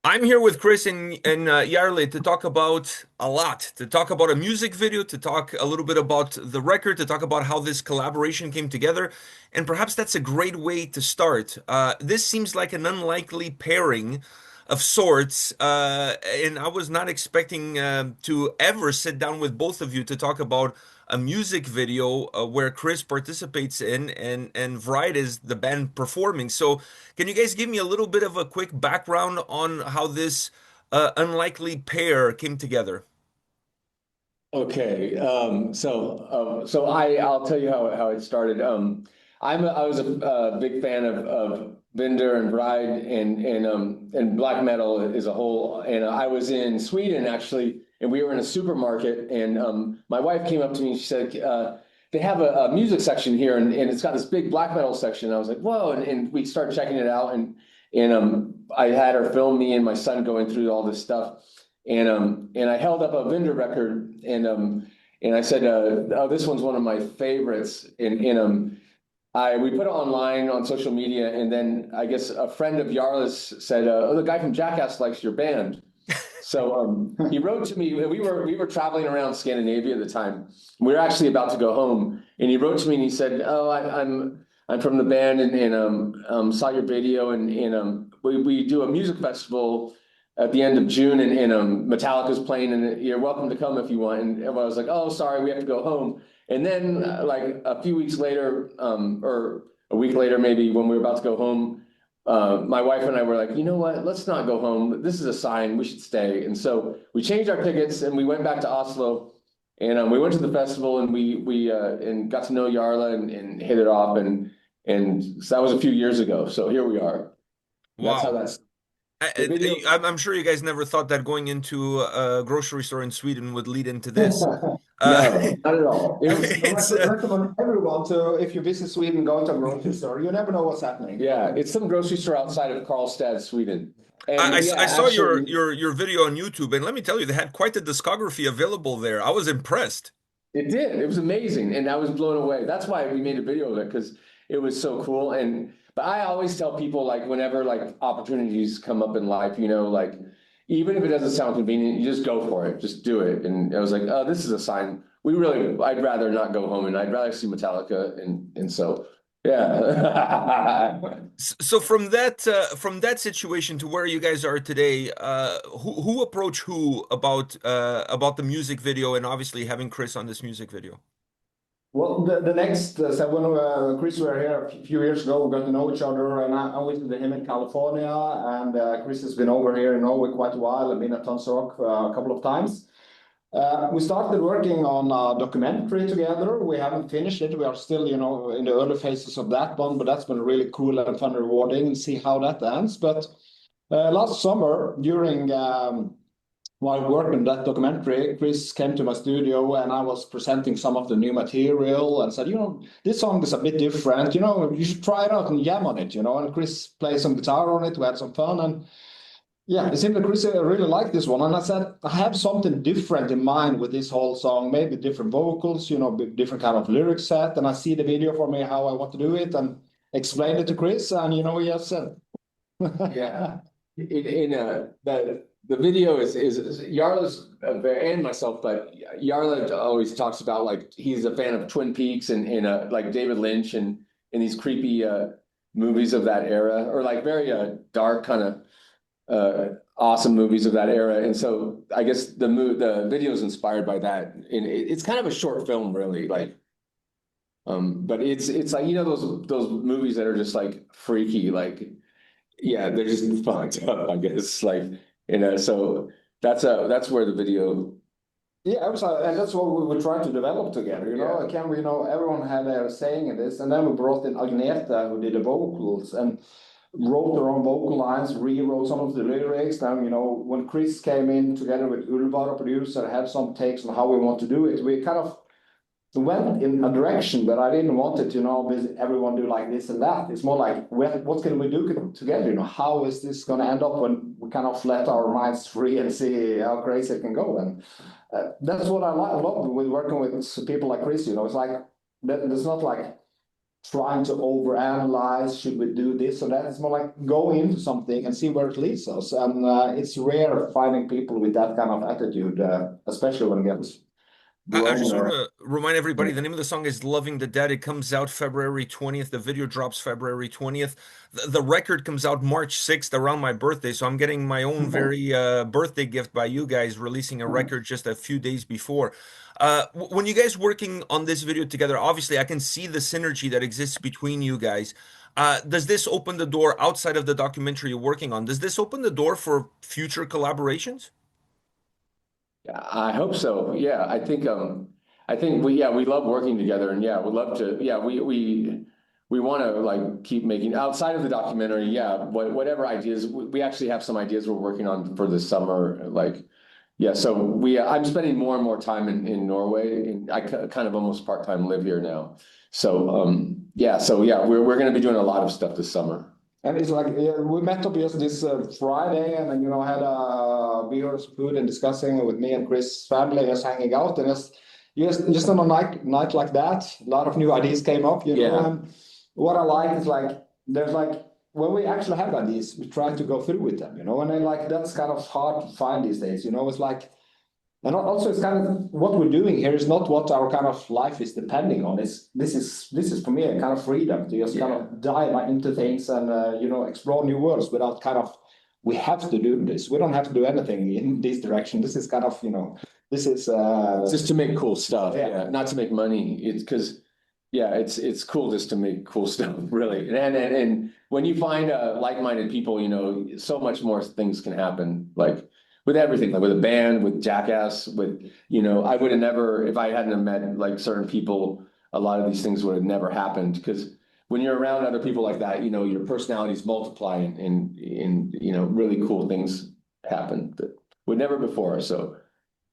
I'm here with Chris and Jarle to talk about a lot, to talk about a music video, to talk a little bit about the record, to talk about how this collaboration came together, and perhaps that's a great way to start. This seems like an unlikely pairing of sorts, and I was not expecting to ever sit down with both of you to talk about a music video where Chris participates in and Vreid is the band performing. So, can you guys give me a little bit of a quick background on how this unlikely pair came together? Okay, I'll tell you how it started. I was a big fan of Vinder and Vreid and black metal as a whole. And I was in Sweden actually, and we were in a supermarket. And my wife came up to me and she said, "They have a music section here, and it's got this big black metal section." And I was like, "Whoa!" And we started checking it out, and I had her film me and my son going through all this stuff. And I held up a Vinder record and I said, "Oh, this one's one of my favorites." And I we put it online on social media, and then I guess a friend of Jarle's said, "Oh, the guy from Jackass likes your band." So he wrote to me. We were traveling around Scandinavia at the time. We were actually about to go home, and he wrote to me and he said, "Oh, I'm from the band and saw your video and we do a music festival at the end of June, and Metallica's playing, and you're welcome to come if you want." And I was like, "Oh, sorry, we have to go home." And then, like a few weeks later, or a week later, maybe when we were about to go home, my wife and I were like, "You know what? Let's not go home. This is a sign. We should stay." And so we changed our tickets and we went back to Oslo, and we went to the festival and we and got to know Jarle and hit it off, and so that was a few years ago. So here we are. That's how Wow. that's the video. I'm sure you guys never thought that going into a grocery store in Sweden would lead into this. Uh, No, not at all. It was, I it's recommend everyone to, if you visit Sweden, go to a grocery store. You never know what's happening. yeah, it's some grocery store outside of Karlstad, Sweden. I, And I yeah, saw your actually, your video on YouTube, and let me tell you, they had quite a discography available there. I was impressed. it did. It was amazing, and I was blown away. That's why we made a video of it, because it was so cool. And but I always tell people, like, whenever like opportunities come up in life, like even if it doesn't sound convenient, you just go for it. Just do it. And I was like, "Oh, this is a sign. I'd rather not go home, and I'd rather see Metallica." And so yeah. So from that situation to where you guys are today, who approached who about the music video and obviously having Chris on this music video? Well, the next, so when Chris were here a few years ago, we got to know each other, and I visited him in California, and Chris has been over here in Norway quite a while. I've been at Tons Rock a couple of times. We started working on a documentary together. We haven't finished it. We are still, in the early phases of that one, but that's been really cool and fun and rewarding and see how that ends. But last summer, during while working on that documentary, Chris came to my studio and I was presenting some of the new material and said, this song is a bit different. You should try it out and jam on it. And Chris played some guitar on it. We had some fun, and yeah, it seemed that Chris really liked this one. And I said, I have something different in mind with this whole song, maybe different vocals, different kind of lyric set. And I see the video for me, how I want to do it, and explained it to Chris. And, he has said, Yeah. The video is Jarle's and myself, but Jarle always talks about, like, he's a fan of Twin Peaks and like David Lynch and these creepy movies of that era, or like very dark kind of awesome movies of that era. And so I guess the video is inspired by that, and it's kind of a short film, really, like but it's like, those movies that are just like freaky, like, yeah, they're just fucked up, I guess, like, so that's where the video. yeah, and that's what we were trying to develop together. Yeah. Can we, everyone had a saying in this, and then we brought in Agneta, who did the vocals and wrote their own vocal lines, rewrote some of the lyrics. Then, when Chris came in together with Ulvar, a producer, had some takes on how we want to do it. We kind of went in a direction, but I didn't want it, everyone do like this and that. It's more like, what can we do together? How is this going to end up when we kind of let our minds free and see how crazy it can go? And that's what I love with working with people like Chris. It's like, there's not like trying to overanalyze, should we do this or that. It's more like going into something and see where it leads us. And it's rare finding people with that kind of attitude, especially when it gets I just want wrong. to remind everybody the name of the song is Loving the Dead. It comes out February 20th. The video drops February 20th. The record comes out March 6th around my birthday. So I'm getting my own very birthday gift by you guys, releasing a record just a few days before. When you guys working on this video together, obviously I can see the synergy that exists between you guys. Does this open the door outside of the documentary you're working on? Does this open the door for future collaborations? I hope so. Yeah, I think we love working together, and yeah, we'd love to. Yeah, we want to like keep making outside of the documentary. Yeah, whatever ideas we actually have some ideas we're working on for this summer. Like, yeah, so I'm spending more and more time in Norway, and I kind of almost part-time live here now. So yeah, we're going to be doing a lot of stuff this summer. And it's like, yeah, we met up just this Friday, and then, had a beer, food, and discussing with me and Chris' family, just hanging out, and just on a night like that, a lot of new ideas came up, Yeah. And what I like is like, there's like, when we actually have ideas, we try to go through with them, and then like, that's kind of hard to find these days, it's like, and also it's kind of what we're doing here is not what our kind of life is depending on. This is for me a kind of freedom to just kind of dive into things and explore new worlds without kind of, we have to do this. We don't have to do anything in this direction. This is kind of, this is just to make cool stuff. Yeah. Yeah, not to make money. It's because it's cool just to make cool stuff, really. And when you find like-minded people, so much more things can happen. Like with everything, like with a band, with Jackass, with, I would have never, if I hadn't have met like certain people, a lot of these things would have never happened. Because when you're around other people like that, your personalities multiply and really cool things happen that would never before. So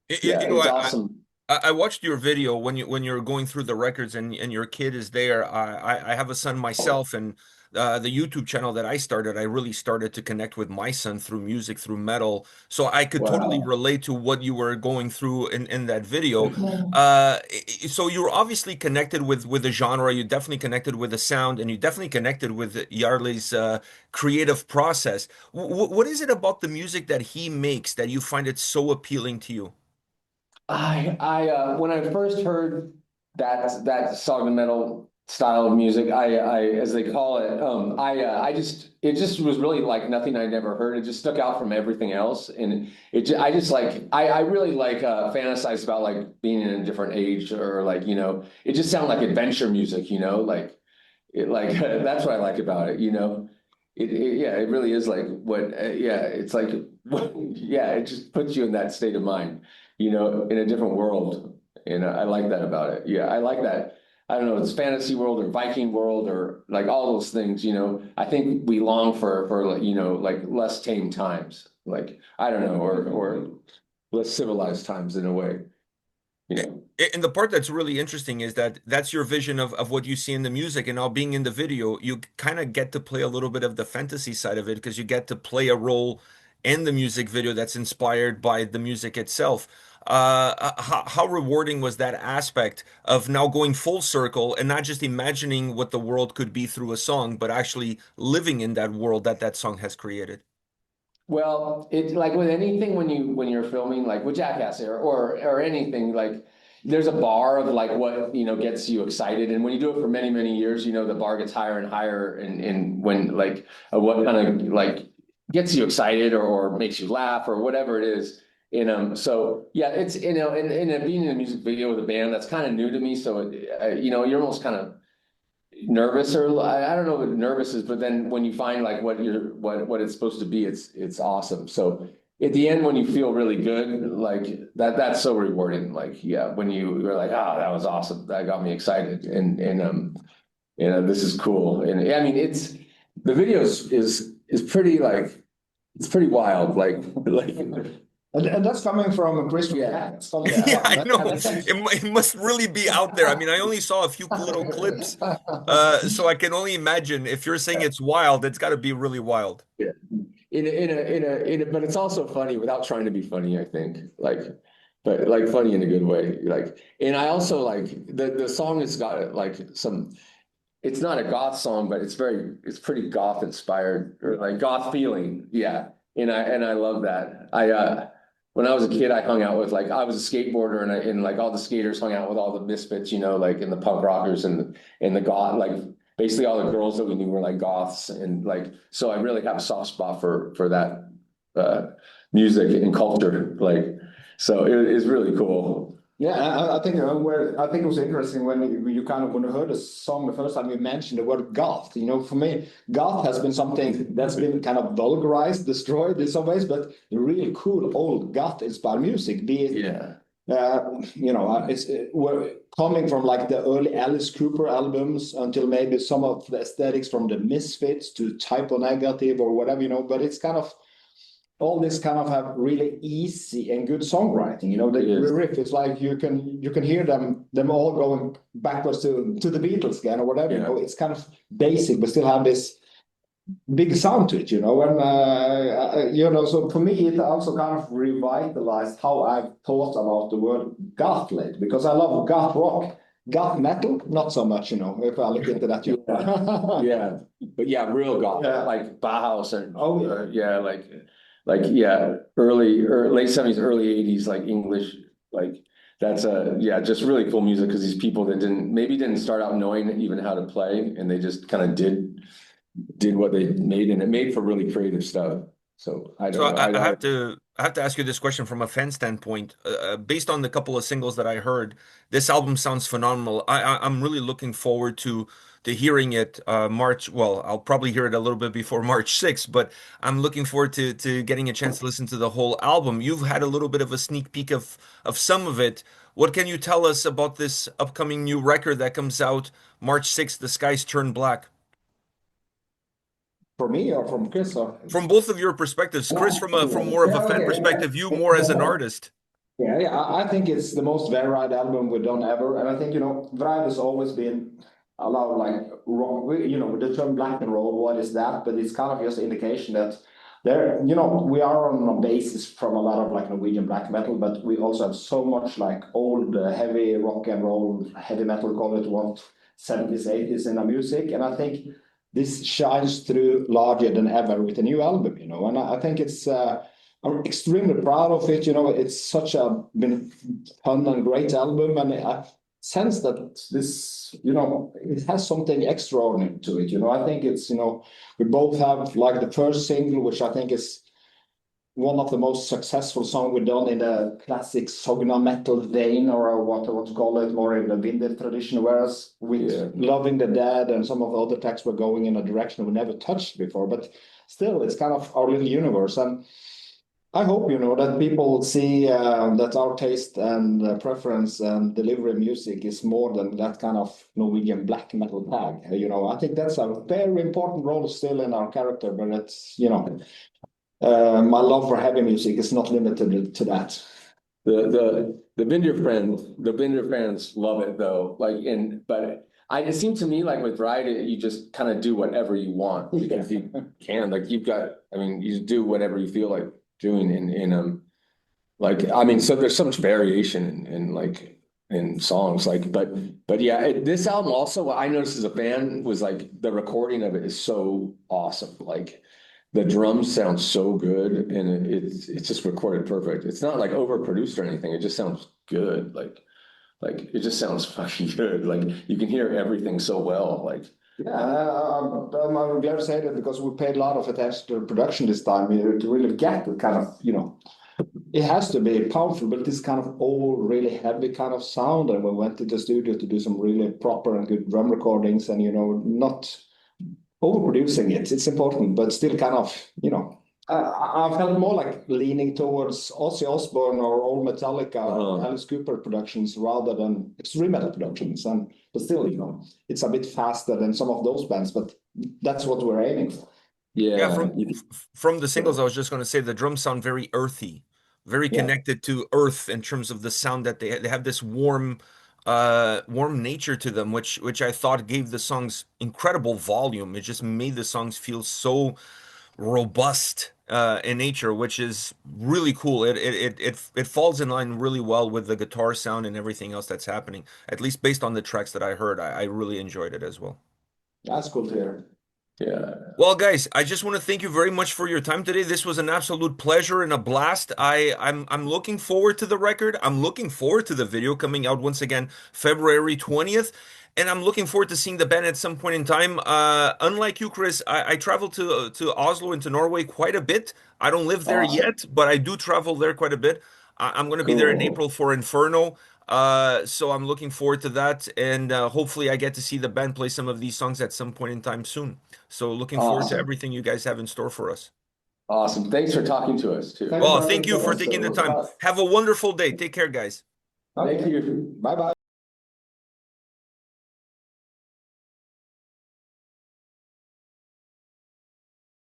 yeah, it's awesome. I watched your video when you're going through the records and your kid is there. I have a son myself, and the YouTube channel that I started, I really started to connect with my son through music, through metal. So I could totally Wow. relate to what you were going through in that video. So you're obviously connected with the genre. You definitely connected with the sound, and you definitely connected with Jarle's creative process. What is it about the music that he makes that you find it so appealing to you? When I first heard that song metal style of music, as they call it, it just was really like nothing I'd never heard. It just stuck out from everything else, and I really like fantasize about like being in a different age, or like it just sounded like adventure music, like that's what I like about it, it really is like it's like it just puts you in that state of mind, in a different world. And I like that about it. Yeah, I like that. I don't know, it's fantasy world or Viking world or like all those things, I think we long for like less tame times. Like, I don't know, or less civilized times in a way, And the part that's really interesting is that that's your vision of what you see in the music, and now being in the video, you kind of get to play a little bit of the fantasy side of it because you get to play a role in the music video that's inspired by the music itself. How rewarding was that aspect of now going full circle and not just imagining what the world could be through a song, but actually living in that world that that song has created? Well, it's like with anything when you're filming, like with Jackass or anything, like there's a bar of like what gets you excited, and when you do it for many many years, the bar gets higher and higher, and when like what kind of like gets you excited or makes you laugh or whatever it is. So yeah, it's and being in a music video with a band, that's kind of new to me. So you're almost kind of nervous, or I don't know what nervous is, but then when you find like what it's supposed to be, it's awesome. So at the end, when you feel really good, like that's so rewarding. Like, yeah, when you're like, oh, that was awesome, that got me excited, and this is cool. And I mean, it's the video is pretty like, it's pretty wild, like And that's coming from Chris. Yeah, it's coming Yeah, from I know. It must really be out there. I mean, I only saw a few little clips, so I can only imagine if you're saying it's wild, it's got to be really wild. yeah. But it's also funny without trying to be funny, I think. Like, but like funny in a good way. Like, and I also like the song has got like some. it's not a goth song, but it's pretty goth inspired or like goth feeling. Yeah. And I love that. When I was a kid, I hung out with like I was a skateboarder and like all the skaters hung out with all the misfits, like in the punk rockers and the goth, like basically all the girls that we knew were like goths and like so I really have a soft spot for that uh music and culture. Like so it's really cool. Yeah, I think it was interesting when you kind of when you heard the song the first time you mentioned the word goth. For me, goth has been something that's been kind of vulgarized, destroyed in some ways, but the really cool old goth-inspired music, be it Yeah. we're coming from like the early Alice Cooper albums until maybe some of the aesthetics from the Misfits to Typo Negative or whatever, but it's kind of all this kind of have really easy and good songwriting. The Yes. riff, it's like you can hear them all going backwards to the Beatles again or whatever. Yeah. It's kind of basic, but still have this big sound to it. And so for me, it also kind of revitalized how I've thought about the word goth lately because I love goth rock. Goth metal, not so much, if I look into that. Yeah, but yeah, real goth, Yeah. like Bauhaus and Oh, yeah. yeah, like yeah, early or late 70s, early 80s, like English, like that's yeah, just really cool music because these people that didn't start out knowing even how to play and they just kind of did what they made and it made for really creative stuff. So I So don't know. I have to ask you this question from a fan standpoint. Based on the couple of singles that I heard, this album sounds phenomenal. I'm really looking forward to hearing it March. Well, I'll probably hear it a little bit before March 6th, but I'm looking forward to getting a chance to listen to the whole album. You've had a little bit of a sneak peek of some of it. What can you tell us about this upcoming new record that comes out March 6th, The Skies Turn Black? For me or from Chris? Or... From both of your perspectives, Chris from more of Yeah, a fan okay. perspective, you more as an artist. Yeah, I think it's the most varied album we've done ever. And I think, Vreid has always been allowed like rock, the term black and roll, what is that? But it's kind of just an indication that we are on a basis from a lot of like Norwegian black metal, but we also have so much like old heavy rock and roll, heavy metal, call it what, 70s, 80s in our music. And I think this shines through larger than ever with a new album, and I think I'm extremely proud of it. It's such a been fun and great album, and I sense that this, it has something extraordinary to it. I think it's, we both have like the first single, which I think is one of the most successful songs we've done in the classic Sogna metal vein, or what to call it, more in the Vinder tradition. Whereas with Loving the Dead and some of the other tracks were going in a direction we never touched before, but still, it's kind of our little universe. And I hope, that people see that our taste and preference and delivery music is more than that kind of Norwegian black metal tag. I think that's a very important role still in our character, but it's, my love for heavy music is not limited to that. The Binder fans love it though. But it seemed to me like with Vreid, you just kind of do whatever you want because you can. Like you do whatever you feel like doing so there's so much variation in songs but yeah this album also what I noticed as a fan was like the recording of it is so awesome. Like the drums sound so good and it's just recorded perfect. It's not like overproduced or anything. It just sounds good. Like it just sounds fucking good. Like you can hear everything so well. Like yeah, I'm glad to say that because we paid a lot of attention to production this time, to really get the kind of, it has to be powerful, but this kind of old, really heavy kind of sound. And we went to the studio to do some really proper and good drum recordings and, not overproducing it. It's important, but still kind of, I felt more like leaning towards Ozzy Osbourne or old Metallica, Alice Cooper productions rather than extreme metal productions. But still, it's a bit faster than some of those bands, but that's what we're aiming for. Yeah, from the singles, I was just going to say the drums sound very earthy, very connected to earth in terms of the sound that they have this warm nature to them, which I thought gave the songs incredible volume. It just made the songs feel so robust in nature, which is really cool. It falls in line really well with the guitar sound and everything else that's happening. At least based on the tracks that I heard, I really enjoyed it as well. That's cool to hear. Yeah. Well, guys, I just want to thank you very much for your time today. This was an absolute pleasure and a blast. I'm looking forward to the record. I'm looking forward to the video coming out once again February 20th. And I'm looking forward to seeing the band at some point in time. Unlike you, Chris, I travel to Oslo and to Norway quite a bit. I don't live there Awesome. yet, but I do travel there quite a bit. I'm going to be there in Cool. April for Inferno. So I'm looking forward to that, and hopefully I get to see the band play some of these songs at some point in time soon. So looking forward to Awesome. everything you guys have in store for us. Awesome. Thanks for talking to us too. Thanks Well, for thank having you for us. taking It the was time. fun. Have a wonderful day. Take care, guys. Thank you. Bye bye.